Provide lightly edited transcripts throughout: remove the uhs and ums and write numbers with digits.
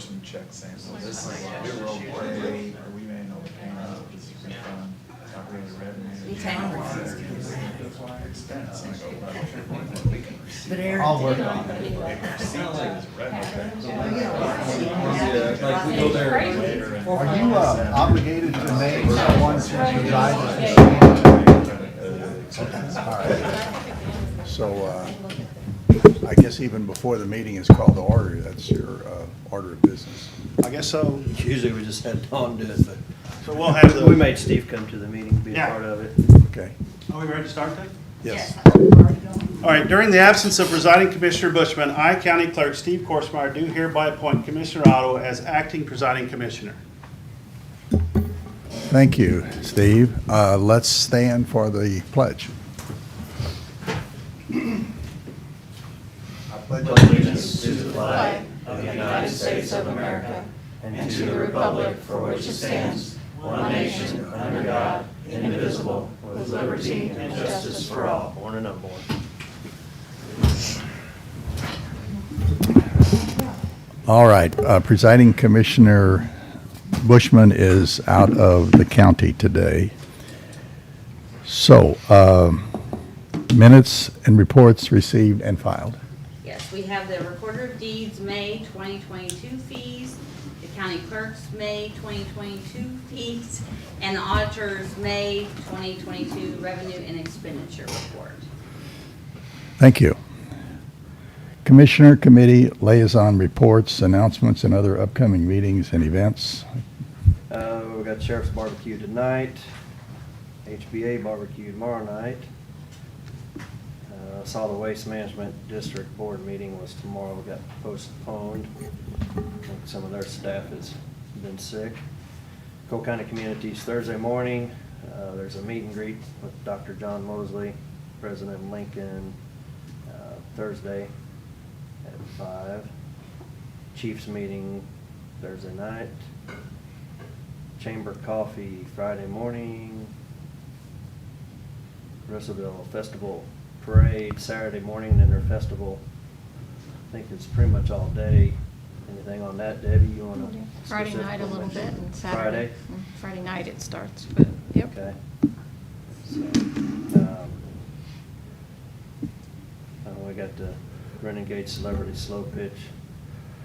reimbursement check saying, well, this is, we were okay, or we made an overpayment, this is refund, operating revenue. Expense. And I go, well, we can receive. I'll work on it. Like we go there later. Are you obligated to name someone to preside at the meeting? All right. So I guess even before the meeting is called to order, that's your order of business. I guess so. Usually we just had Dawn do it, but So we'll have the. we made Steve come to the meeting, be a Yeah. part of it. Okay? Are we ready to start then? Yes. All right, during the absence of presiding Commissioner Bushman, I, County Clerk Steve Korsmeyer, do hereby appoint Commissioner Otto as acting presiding commissioner. Thank you, Steve. Let's stand for the pledge. Allegiance to the flag of the United States of America and to the republic for which it stands, one nation, under God, indivisible, with liberty and justice for all. Born and unborn. All right, presiding Commissioner Bushman is out of the county today. So, minutes and reports received and filed. Yes, we have the Recorder of Deeds May 2022 fees, the County Clerk's May 2022 fees, and the Auditor's May 2022 Revenue and Expenditure Report. Thank you. Commissioner Committee Liaison Reports, Announcements, and other upcoming meetings and events. We got Sheriff's Barbecue tonight, HBA Barbecue tomorrow night. Solid Waste Management District Board meeting was tomorrow, got postponed. I think some of their staff has been sick. Cole County Communities Thursday morning, there's a meet and greet with Dr. John Mosley, President Lincoln, Thursday at 5. Chiefs meeting Thursday night. Chamber Coffee Friday morning. Russellville Festival Parade Saturday morning, and then their festival. I think it's pretty much all day. Anything on that, Debbie, you want to? Friday night a little bit and Saturday. Friday? Friday night it starts, but, yep. Okay. So, we got the Renegade Celebrity Slow Pitch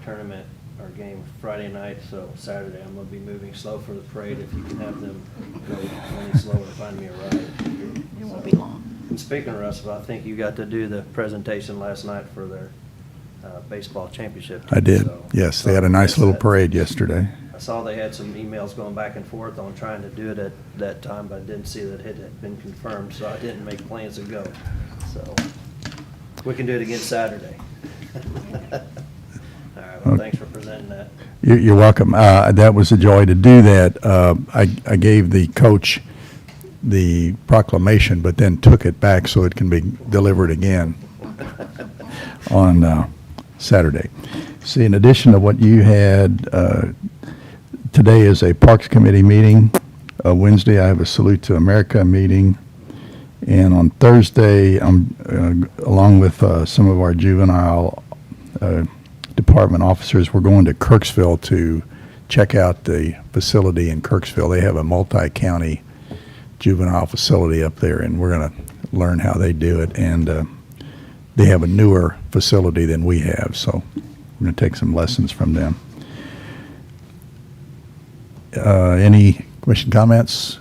Tournament or game Friday night, so Saturday I'm gonna be moving slow for the parade. If you can have them go any slower, find me a ride. It won't be long. And speaking of Russell, I think you got to do the presentation last night for their baseball championship. I did, So- yes. They had a nice little parade yesterday. I saw they had some emails going back and forth on trying to do it at that time, but I didn't see that it had been confirmed, so I didn't make plans to go. So we can do it again Saturday. All right, well, thanks for presenting that. You're welcome. That was a joy to do that. I gave the coach the proclamation, but then took it back so it can be delivered again on Saturday. See, in addition to what you had, today is a Parks Committee meeting. Wednesday, I have a Salute to America meeting. And on Thursday, I'm along with some of our juvenile department officers, we're going to Kirksville to check out the facility in Kirksville. They have a multi-county juvenile facility up there, and we're going to learn how they do it. And they have a newer facility than we have, so we're going to take some lessons from them. Any question, comments?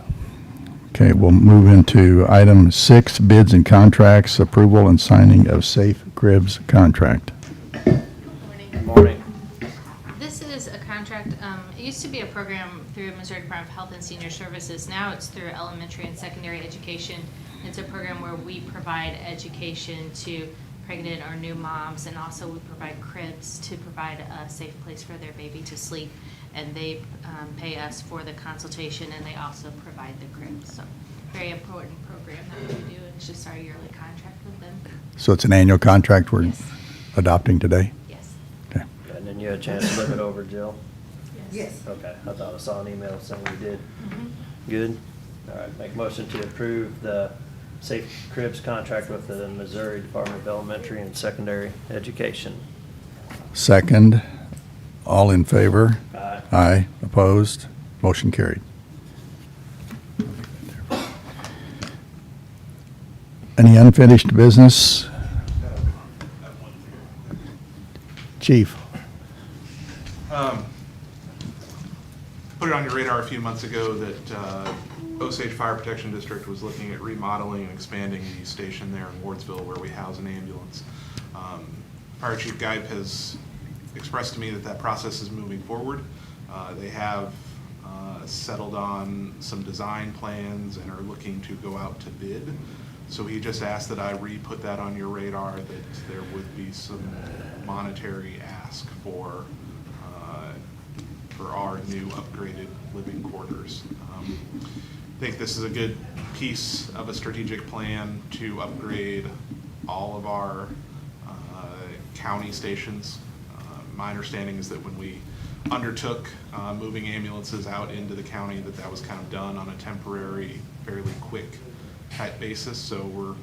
Okay, we'll move into item 6, bids and contracts, approval and signing of Safe Cribs contract. Good morning. This is a contract, it used to be a program through Missouri Department of Health and Senior Services. Now it's through elementary and secondary education. It's a program where we provide education to pregnant or new moms, and also we provide cribs to provide a safe place for their baby to sleep. And they pay us for the consultation, and they also provide the cribs. So very important program that we do. It's just our yearly contract with them. So it's an annual contract we're Yes. adopting today? Yes. Okay. And then you had a chance to look it over, Jill? Yes. Okay, I thought I saw an email saying we did. Mhm. Good. All right, make motion to approve the Safe Cribs contract with the Missouri Department of Elementary and Secondary Education. Second, All in favor? Aye. Aye. Opposed? Motion carried. Any unfinished business? Chief? Put it on your radar a few months ago that Osage Fire Protection District was looking at remodeling and expanding the station there in Wardsville where we house an ambulance. Fire Chief Geib has expressed to me that that process is moving forward. They have settled on some design plans and are looking to go out to bid. So he just asked that I re-put that on your radar, that there would be some monetary ask for our new upgraded living quarters. I think this is a good piece of a strategic plan to upgrade all of our county stations. My understanding is that when we undertook moving ambulances out into the county, that was kind of done on a temporary, fairly quick type basis. So we're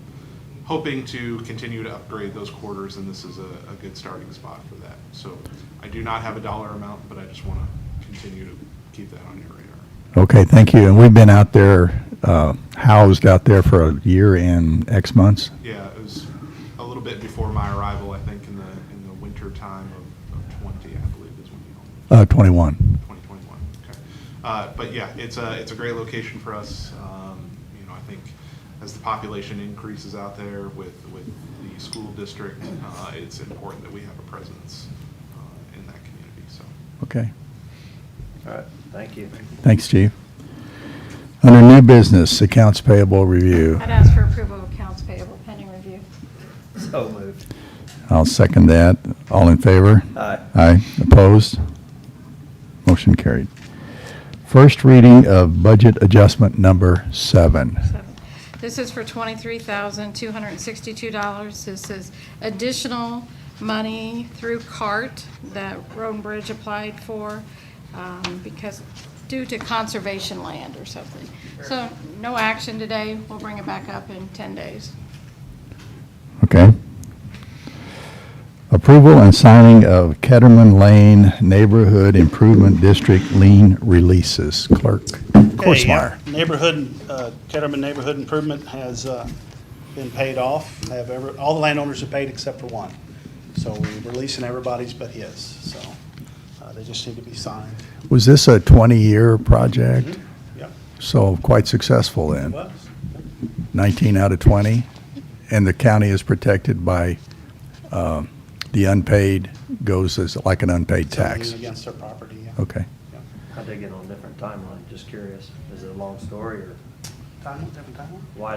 hoping to continue to upgrade those quarters, and this is a good starting spot for that. So I do not have a dollar amount, but I just want to continue to keep that on your radar. Okay, thank you. And we've been out there, housed out there for a year and X months? Yeah, it was a little bit before my arrival, I think, in the winter time of 20, I believe is when you opened. 21. 2021. Okay. But yeah, it's a great location for us. I think as the population increases out there with the school district, it's important that we have a presence in that community. So. Okay. All right, thank you. Thanks, Chief. Under new business, accounts payable review. I'd ask for approval of accounts payable pending review. So moved. I'll second that. All in favor? Aye. Aye. Opposed? Motion carried. First reading of budget adjustment number 7. This is for $23,262. This is additional money through CART that Road and Bridge applied for because due to conservation land or something. So no action today. We'll bring it back up in 10 days. Okay. Approval and signing of Kettermann Lane Neighborhood Improvement District lien releases. Clerk Korsmeyer. Kettermann Neighborhood Improvement has been paid off. All the landowners have paid except for one. So we're releasing everybody's but his. So they just need to be signed. Was this a 20-year project? Mm-hmm. Yep. So quite successful then. It was. 19 out of 20? And the county is protected by the unpaid goes as like an unpaid tax? Something against their property, yeah. Okay. Yeah. How'd they get on a different timeline? Just curious. Is it a long story, or Different timeline? why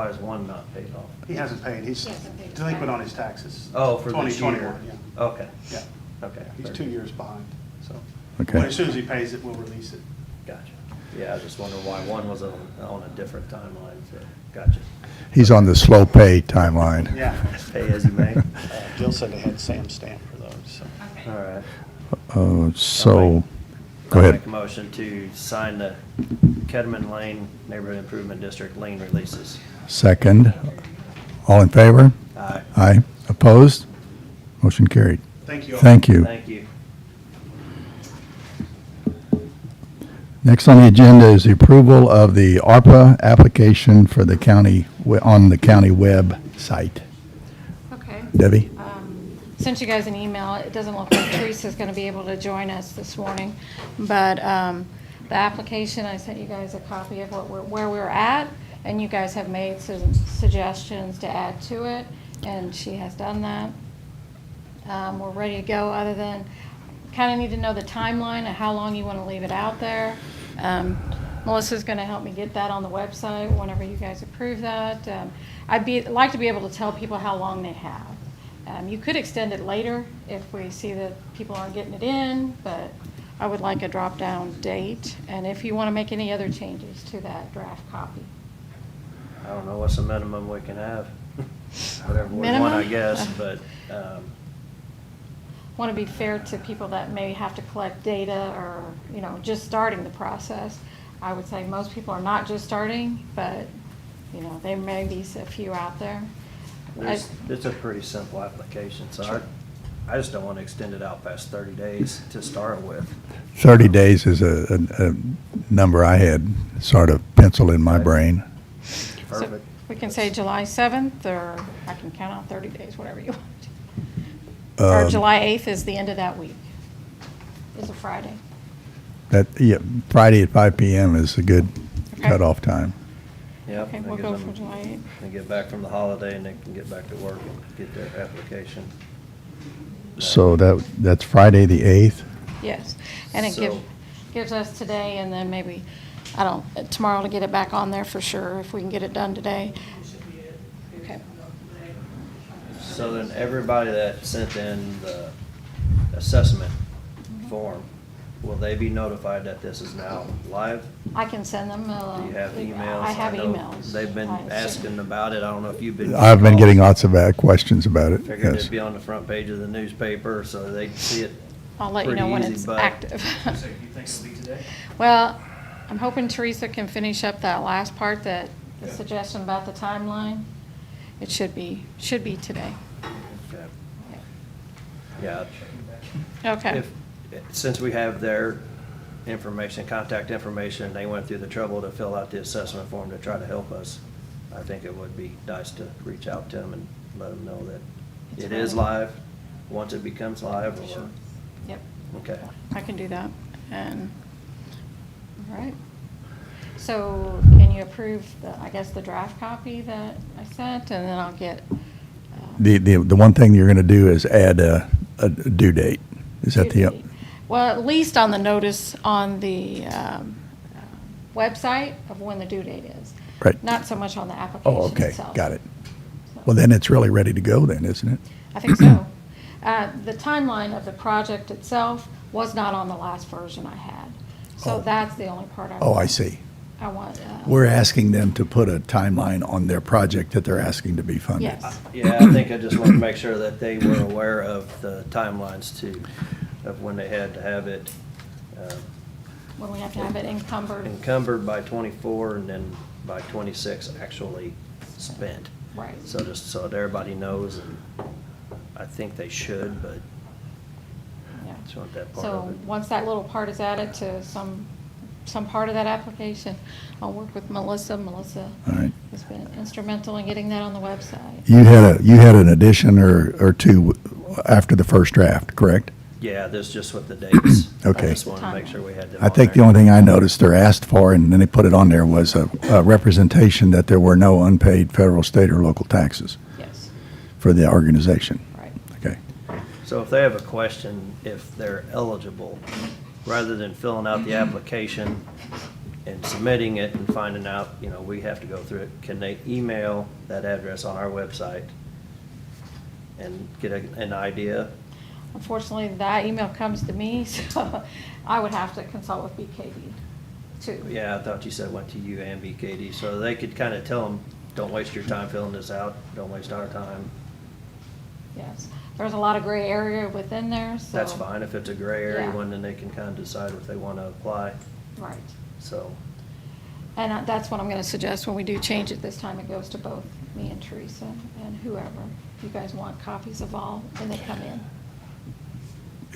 is one not paid off? He hasn't paid. He's delinquent on his taxes. Oh, for this year? 2021, yeah. Okay. Yeah. Okay. He's 2 years behind, so. Okay. As soon as he pays it, we'll release it. Gotcha. Yeah, I just wonder why one was on a different timeline, so, gotcha. He's on the slow pay timeline. Yeah. Pay as you may. Jill said they had Sam stamp for those, so. Okay. All right. So, go I'll ahead. make a motion to sign the Kettermann Lane Neighborhood Improvement District lien releases. Second. All in favor? Aye. Aye. Opposed? Motion carried. Thank you all. Thank you. Thank you. Next on the agenda is the approval of the Arpa application for the county, on the county website. Okay. Debbie? Sent you guys an email. It doesn't look like Teresa's going to be able to join us this morning. But the application, I sent you guys a copy of where we're at, and you guys have made some suggestions to add to it, and she has done that. We're ready to go, other than kind of need to know the timeline of how long you want to leave it out there. Melissa's going to help me get that on the website whenever you guys approve that. I'd like to be able to tell people how long they have. You could extend it later if we see that people aren't getting it in, but I would like a drop-down date, and if you want to make any other changes to that draft copy. I don't know what's the minimum we can have. Whatever we want, I Minimum? guess, but, Want to be fair to people that may have to collect data or, just starting the process. I would say most people are not just starting, but, there may be a few out there. it's a pretty simple application, so Sure. I just don't want to extend it out past 30 days to start with. 30 days is a number I had sort of penciled in my brain. So Perfect. we can say July 7th, or I can count on 30 days, whatever you want. Or July 8th is the end of that week. Is a Friday. Yeah, Friday at 5 PM is a good Okay. cutoff time. Yep. Okay, that we'll gives go them- for July 8th. They get back from the holiday and they can get back to work and get their application. So that's Friday, the 8th? Yes, and it So- gives us today, and then maybe, tomorrow to get it back on there for sure, if we can get it done today. Okay. So then everybody that sent in the assessment form, will they be notified that this is now live? I can send them. Do you have emails? I have know emails. They've been I assume. asking about it. I don't know if you've been. I've been getting lots of questions about it, Figured yes. it'd be on the front page of the newspaper so they'd see it. I'll let you know when pretty it's easy, but- active. So you think it'll be today? Well, I'm hoping Teresa can finish up that last part, the suggestion about the timeline. It should be today. Okay. Yeah. Okay. If, since we have their information, contact information, they went through the trouble to fill out the assessment form to try to help us, I think it would be nice to reach out to them and let them know that It's it is ready. live, once it becomes live, or, Sure. Yep. okay. I can do that. And, all right. So can you approve the draft copy that I sent, and then I'll get. The one thing you're going to do is add a due date. Is that the? Well, at least on the notice on the website of when the due date is. Right. Not so much on the application Oh, okay, itself. got it. So, Well, then it's really ready to go then, isn't it? I think so. The timeline of the project itself was not on the last version I had. So Oh. that's the only part Oh, I see. I want. We're asking them to put a timeline on their project that they're asking to be funded. Yes. Yeah, I think I just wanted to make sure that they were aware of the timelines too, of when they had to have it When we have to have it encumbered. encumbered by 24 and then by 26 actually spent. Right. So just so that everybody knows, and I think they should, but Yeah. just want that part So of it. once that little part is added to some part of that application, I'll work with Melissa. Melissa All right. has been instrumental in getting that on the website. You had an addition or two after the first draft, correct? Yeah, this just with the dates. Okay. I just wanted to make sure we had them I on think the there. only thing I noticed they're asked for, and then they put it on there, was a representation that there were no unpaid federal, state, or local taxes Yes, for the organization. right. Okay. So if they have a question, if they're eligible, rather than filling out the application and submitting it and finding out, we have to go through it, can they email that address on our website and get an idea? Unfortunately, that email comes to me, so I would have to consult with BKD too. Yeah, I thought you said went to you and BKD, so they could kind of tell them, don't waste your time filling this out, don't waste our time. Yes, there's a lot of gray area within there, so. That's fine, if it's a gray area Yeah. one, then they can kind of decide if they want to apply, Right. so. And that's what I'm going to suggest when we do change it this time. It goes to both me and Teresa and whoever. If you guys want copies of all when they come in.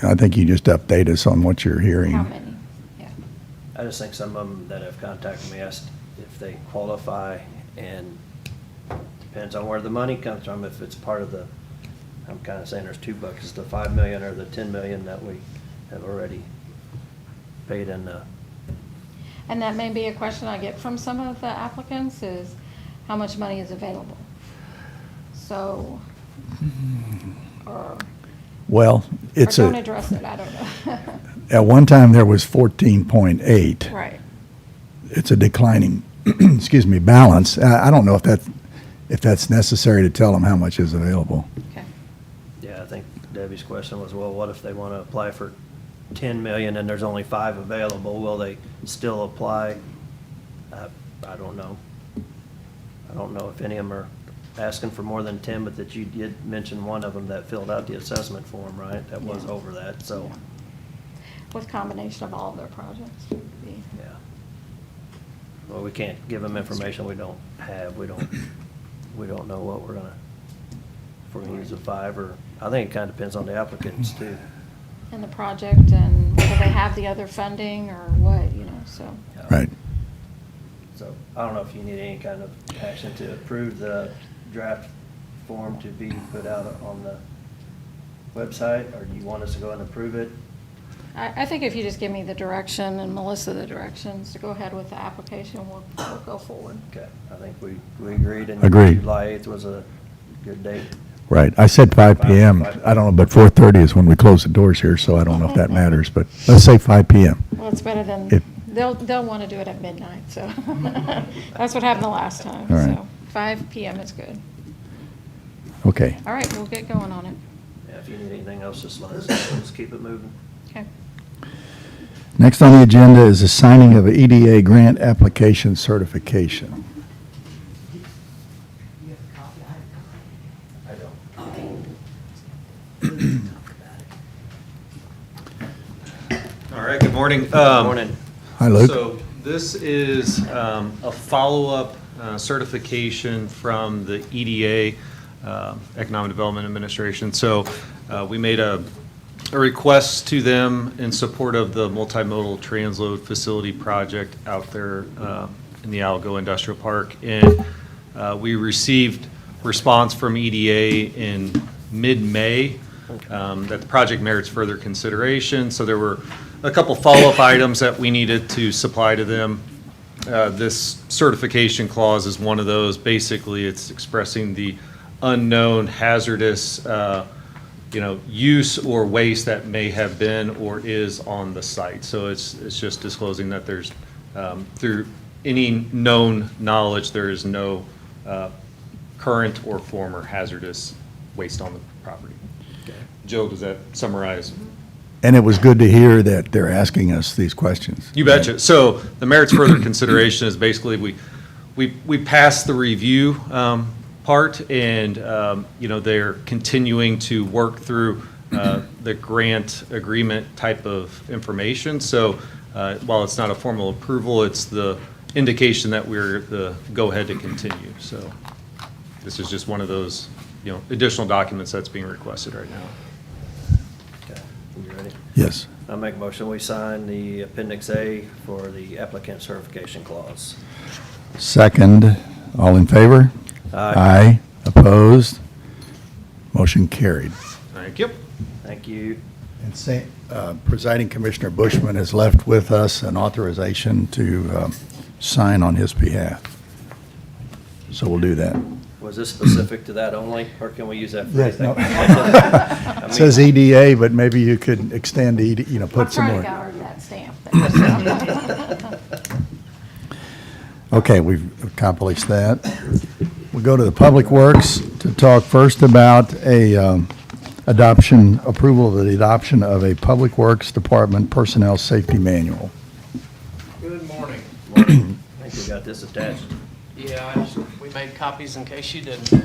I think you just update us on what you're hearing. How many? Yeah. I just think some of them that have contacted me asked if they qualify, and depends on where the money comes from. If it's part of I'm kind of saying there's two buckets, the 5 million or the 10 million that we have already paid in. And that may be a question I get from some of the applicants is how much money is available? So, or Well, it's don't address it, I don't know. at one time there was 14.8. Right. It's a declining, excuse me, balance. I don't know if that's necessary to tell them how much is available. Okay. Yeah, I think Debbie's question was, well, what if they want to apply for 10 million and there's only 5 available? Will they still apply? I don't know. I don't know if any of them are asking for more than 10, but that you did mention one of them that filled out the assessment form, right? That was Yeah. over that, so, Yeah. With combination of all of their projects would be. yeah. Well, we can't give them information we don't have. We don't know what we're gonna, if we're gonna use a 5 or I think it kind of depends on the applicants too. And the project, and whether they have the other funding or what, so. Right. So I don't know if you need any kind of action to approve the draft form to be put out on the website, or do you want us to go and approve it? I think if you just give me the direction and Melissa the directions to go ahead with the application, we'll go forward. Okay, I think we agreed, and Agreed. July 8th was a good date. Right. I said 5 PM. I don't know, but 4:30 is when we close the doors here, so I don't know if that matters, but let's say 5 PM. Well, it's better than, If- they'll want to do it at midnight, so. That's what happened the last time, All right. so 5 PM is good. Okay. All right, we'll get going on it. Yeah, if you need anything else, just let us know. Let's keep it moving. Okay. Next on the agenda is the signing of a EDA grant application certification. All right, good morning. Good morning. Hi, Luke. So this is a follow-up certification from the EDA, Economic Development Administration. So we made a request to them in support of the multimodal transload facility project out there in the Algo Industrial Park. And we received response from EDA in mid-May that the project merits further consideration. So there were a couple follow-up items that we needed to supply to them. This certification clause is one of those. Basically, it's expressing the unknown hazardous use or waste that may have been or is on the site. So it's just disclosing that there's, through any known knowledge, there is no current or former hazardous waste on the property. Joe, does that summarize? And it was good to hear that they're asking us these questions. You betcha. So the merits further consideration is basically we passed the review part, and they're continuing to work through the grant agreement type of information. So while it's not a formal approval, it's the indication that we're the go-ahead to continue. So this is just one of those additional documents that's being requested right now. Okay, you ready? Yes. I'll make a motion, we sign the Appendix A for the applicant certification clause. Second, all in favor? Aye. Opposed? Motion carried. Thank you. Thank you. And Presiding Commissioner Bushman has left with us an authorization to sign on his behalf. So we'll do that. Was this specific to that only, or can we use that for Yes, anything? no. I It says mean, EDA, but maybe you could extend put some more. I already got that stamp there, so. Okay, we've accomplished that. We'll go to the Public Works to talk first about approval of the adoption of a Public Works Department Personnel Safety Manual. Good morning. I think we got this attached. Yeah, we made copies in case you didn't.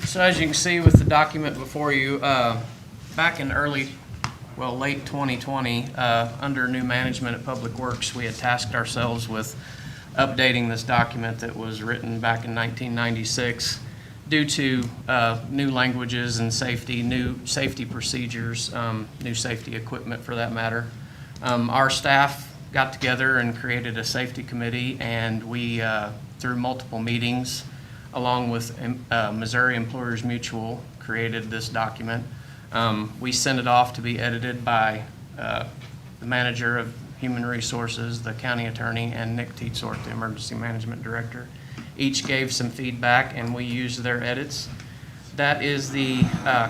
So as you can see with the document before you, back in late 2020, under new management at Public Works, we had tasked ourselves with updating this document that was written back in 1996 due to new languages and safety, new safety procedures, new safety equipment for that matter. Our staff got together and created a safety committee, and we, through multiple meetings, along with Missouri Employers Mutual, created this document. We sent it off to be edited by the manager of Human Resources, the county attorney, and Nick Teetsort, the emergency management director. Each gave some feedback, and we used their edits. That is the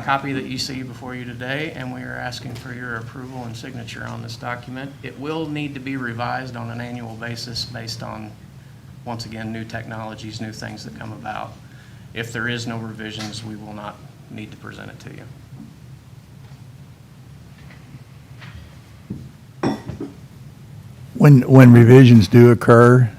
copy that you see before you today, and we are asking for your approval and signature on this document. It will need to be revised on an annual basis based on, once again, new technologies, new things that come about. If there is no revisions, we will not need to present it to you. When revisions do occur,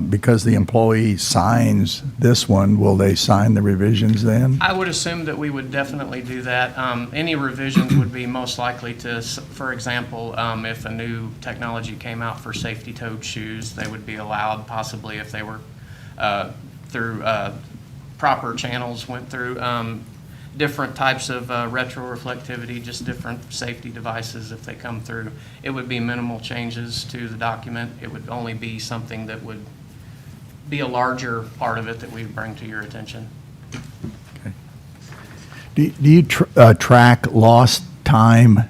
because the employee signs this one, will they sign the revisions then? I would assume that we would definitely do that. Any revisions would be most likely to, for example, if a new technology came out for safety-toed shoes, they would be allowed, possibly if they were through proper channels, went through different types of retroreflectivity, just different safety devices if they come through. It would be minimal changes to the document. It would only be something that would be a larger part of it that we would bring to your attention. Do you track lost time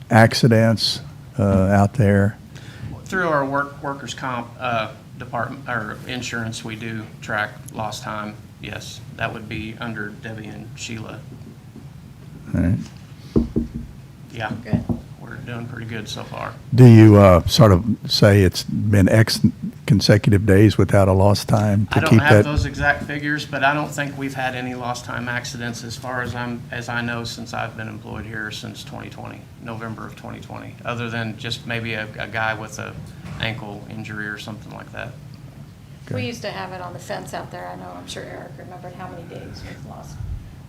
accidents out there? Through our workers' comp department, or insurance, we do track lost time. Yes, that would be under Debbie and Sheila. All right. Yeah, Good. we're doing pretty good so far. Do you sort of say it's been X consecutive days without a lost time to I don't keep have that? those exact figures, but I don't think we've had any lost time accidents as far as I know since I've been employed here since 2020, November of 2020, other than just maybe a guy with a ankle injury or something like that. Okay. We used to have it on the fence out there. I know, I'm sure Eric remembered how many days was lost.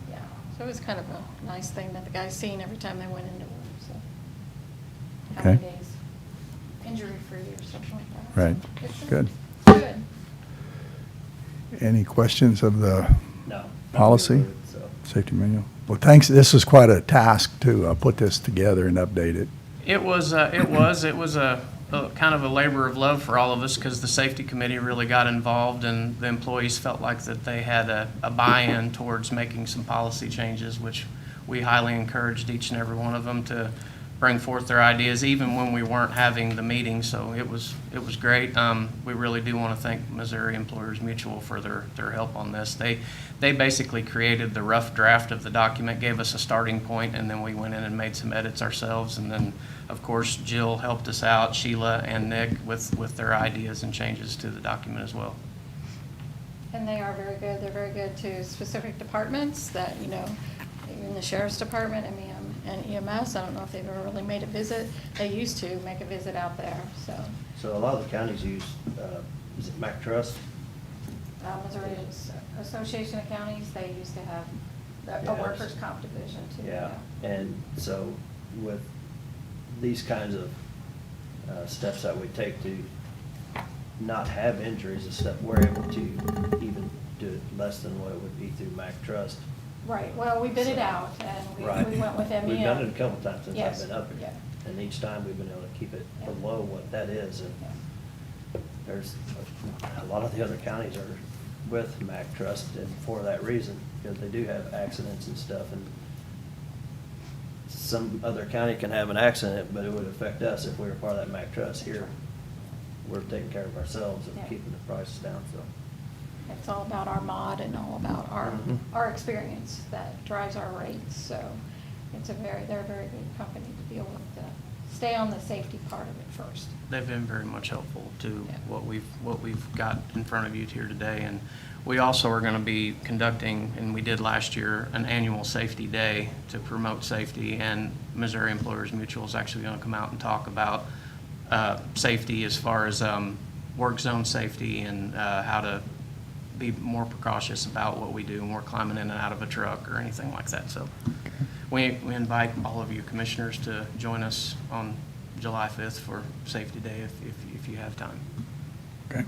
Yeah, so it was kind of a nice thing that the guys seen every time they went into work, so. How many Okay. days injury-free or something like that. Right. So, Good. Good. Any questions of the No. policy? So, Safety manual? Well, thanks. This is quite a task to put this together and update it. It was a kind of a labor of love for all of us because the safety committee really got involved and the employees felt like that they had a buy-in towards making some policy changes, which we highly encouraged each and every one of them to bring forth their ideas, even when we weren't having the meeting. So it was great. We really do want to thank Missouri Employers Mutual for their help on this. They basically created the rough draft of the document, gave us a starting point, and then we went in and made some edits ourselves. And then, of course, Jill helped us out, Sheila and Nick, with their ideas and changes to the document as well. And they are very good. They're very good to specific departments that, even the sheriff's department, MEM and EMS. I don't know if they've ever really made a visit. They used to make a visit out there, so. So a lot of the counties use, is it Mac Trust? Missouri Association of Counties, they used to have a Yes. workers' comp division too. Yeah, and so with these kinds of steps that we take to not have injuries and stuff, we're able to even do it less than what it would be through Mac Trust. Right, well, we bid it out, and Right. we went with MEM. We've done it a couple times since Yes, I've been up here. yeah. And each time we've been able to keep it Yeah. below what that is. And Yeah. there's, a lot of the other counties are with Mac Trust and for that reason, because they do have accidents and stuff. And some other county can have an accident, but it would affect us if we were part of that Mac Trust. Here, we're taking care of ourselves and Yeah. keeping the prices down, so. It's all about our mod and all about Mhm. our experience that drives our rates, so they're a very good company to deal with, to stay on the safety part of it first. They've been very much helpful to Yeah. what we've got in front of you here today. And we also are going to be conducting, and we did last year, an annual safety day to promote safety. And Missouri Employers Mutual is actually going to come out and talk about safety as far as work zone safety and how to be more precautious about what we do when we're climbing in and out of a truck or anything like that. So we invite all of you commissioners to join us on July 5th for Safety Day if you have time. Okay.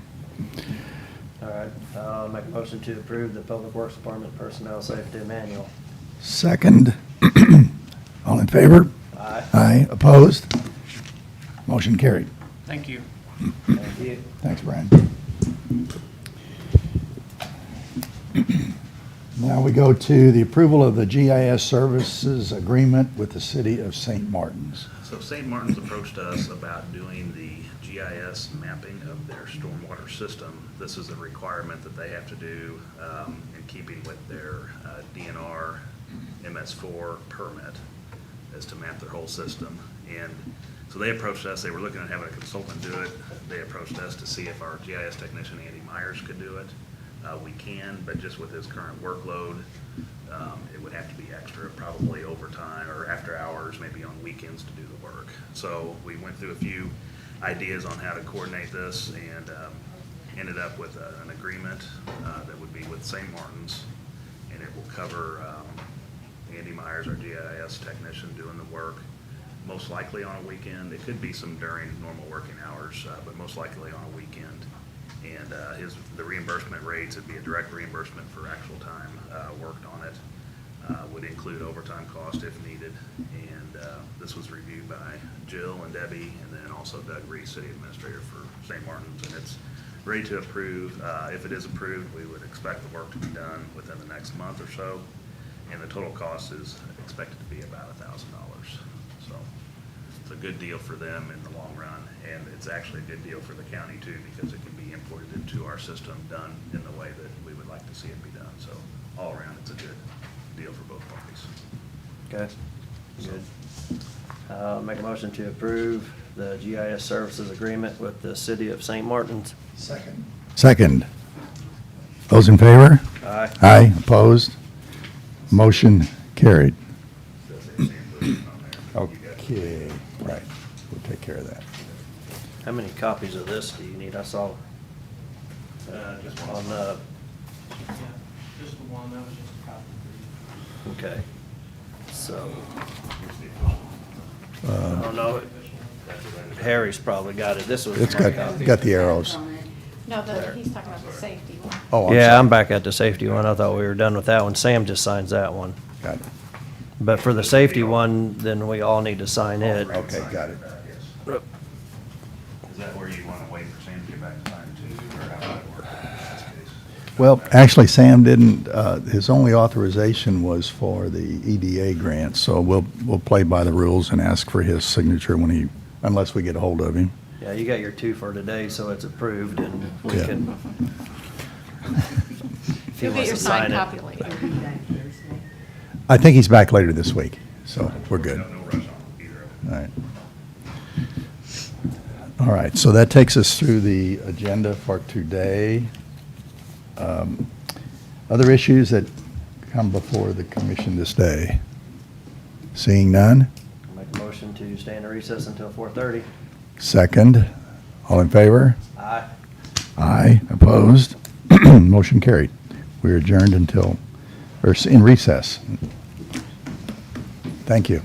All right, I'll make a motion to approve the Public Works Department Personnel Safety Manual. Second. All in favor? Aye. Aye. Opposed? Motion carried. Thank you. Thank you. Thanks, Brian. Now we go to the approval of the GIS services agreement with the city of St. Martin's. So St. Martin's approached us about doing the GIS mapping of their stormwater system. This is a requirement that they have to do in keeping with their DNR MS4 permit, is to map their whole system. And so they approached us. They were looking at having a consultant do it. They approached us to see if our GIS technician, Andy Myers, could do it. We can, but just with his current workload, it would have to be extra, probably overtime or after hours, maybe on weekends to do the work. So we went through a few ideas on how to coordinate this and ended up with an agreement that would be with St. Martin's, and it will cover Andy Myers, our GIS technician, doing the work, most likely on a weekend. It could be some during normal working hours, but most likely on a weekend. And the reimbursement rates, it'd be a direct reimbursement for actual time worked on it. Would include overtime cost if needed. And this was reviewed by Jill and Debbie, and then also Doug Reese, City Administrator for St. Martin's, and it's ready to approve. If it is approved, we would expect the work to be done within the next month or so, and the total cost is expected to be about $1,000. So it's a good deal for them in the long run, and it's actually a good deal for the county too, because it can be imported into our system, done in the way that we would like to see it be done. So all around, it's a good deal for both parties. Okay, good. Make a motion to approve the GIS services agreement with the City of St. Martin's. Second. Those in favor? Aye. Aye, opposed? Motion carried. Does say same included on there. You got it. Okay, right, we'll take care of that. How many copies of this do you need? I saw Just one. on the, Just the one, that was just a copy. okay. So, Here's the official. I don't know, That's what I- Harry's probably got it. This was It's my got, copy. got the arrows. No, he's talking about the safety one. Oh, Yeah, sorry. I'm back at the safety one. I thought we were done with that one. Sam just signs that one. Got it. But for the safety one, then we all need to sign it. Okay, got it. Yes. Is that where you want to wait for Sam to get back to time too, or how would it work in this case? Well, actually, Sam didn't, his only authorization was for the EDA grant, so we'll play by the rules and ask for his signature when he, unless we get a hold of him. Yeah, you got your two for today, so it's approved and we Yeah. can. If he You'll get wants your to signed sign it. copy later. I think he's back later this week, so we're good. No rush on either of it. All right. All right, so that takes us through the agenda for today. Other issues that come before the commission this day? Seeing none? Make a motion to stay in the recess until 4:30. Second. All in favor? Aye. Aye. Opposed? Motion carried. We are adjourned until, or in recess. Thank you.